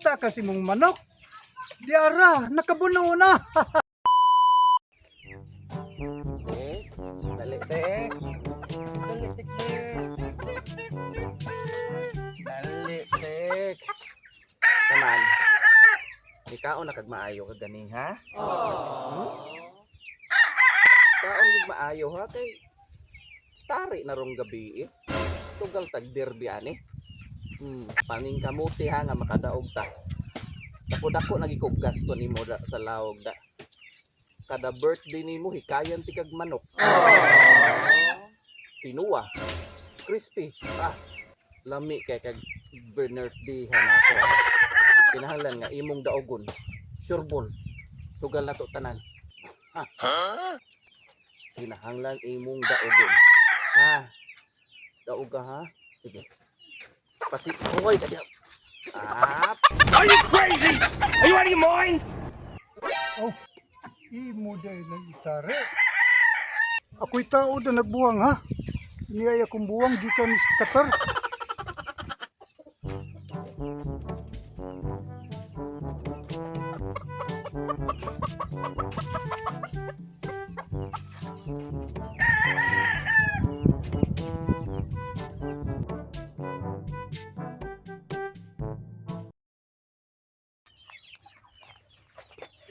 Nangita kasi mong manok. Diara, nakabuno na. Tek, dali tek. Dali tek tek. Dali tek. Tanan. Ikaw na kag maayo ka gani ha? Kaon gid maayo ha kay tari na rong gabi eh. Tugal tag derby ani. Paning kamuti ha nga makadaog ta. Dako-dako nagikog gasto nimo sa lawog da. Kada birthday nimo hikayan ti kag manok. Pinuwa. Crispy. Lami kay kag birthday ha nako. Kinahanglan nga imong daogon. Sureball. Sugal na to tanan. Kinahanglan imong daogon. Daog ka ha? Sige. Hoy, kadi. Are you crazy? Are you out of your mind? Oh, imo day nang itare. Ako'y tao na nagbuwang ha. Niyaya kong buwang gikan ni Qatar.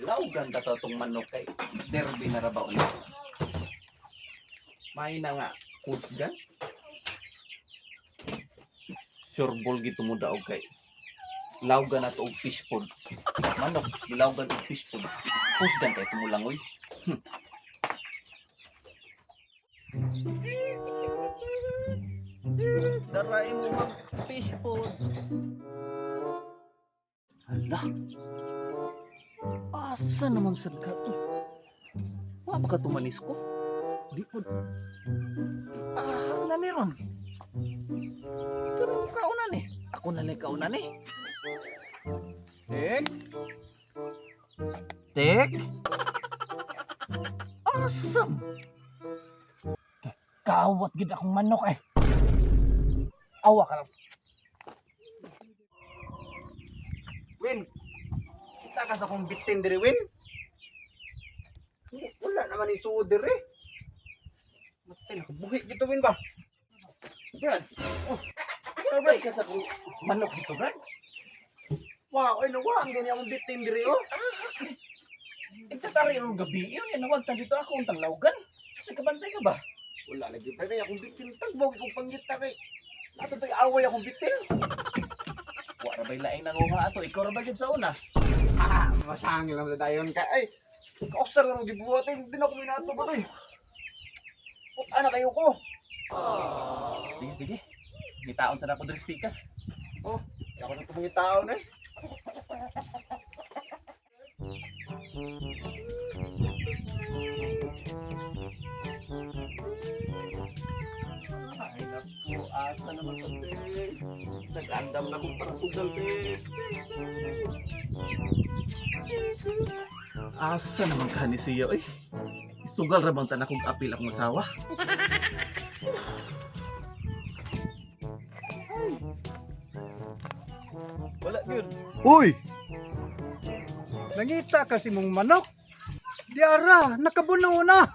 Laugan ka to itong manok kay derby na rabaw na. May na nga kusgan. Sureball gito mo daog kay. Laugan na to og fish food. Manok, ilaugan og fish food. Kusgan kay tumulangoy. Daray mo mag fish food. Hala. Asa naman sad ka to? Wa ba ka tumanis ko? Di po. Na meron. Pero kaunan eh. Ako na lang kaunan eh. Tek. Tek. Awesome. Kawat gid akong manok eh. Awa ka lang. Win. Kita ka sa kong bitin diri Win. Wala naman ni suod diri. Matay na buhi dito Win ba? Brad. Brad ka sa kong manok dito Brad. Wow, ay nawang gani akong bitin diri oh. Itatari yung gabi yun. Nawag ta dito ako untang lawgan. Kasi kabantay ka ba? Wala lagi pa kaya akong bitin. Tagbog ikong panggita kay. Nato to'y away akong bitin. Wala ba'y laing nanguha ato? Ikaw ra ba dyan sa una? Masangil lang sa dayon ka. Ay, kausar na gibuhatin. Hindi na ako minato ba kay? Puta na kayo ko. Sige, sige. Ngitaon sa na ko dres pikas. Oh, ako na itong ngitaon eh. Ay, naku. Asa naman ito, te. Nag-andam na kong parang sugal, te. Asa naman ka ni siya, eh. Sugal ra bang tanak kong apil akong asawa. Wala yun. Uy! Nangita kasi mong manok. Diara, nakabuno na.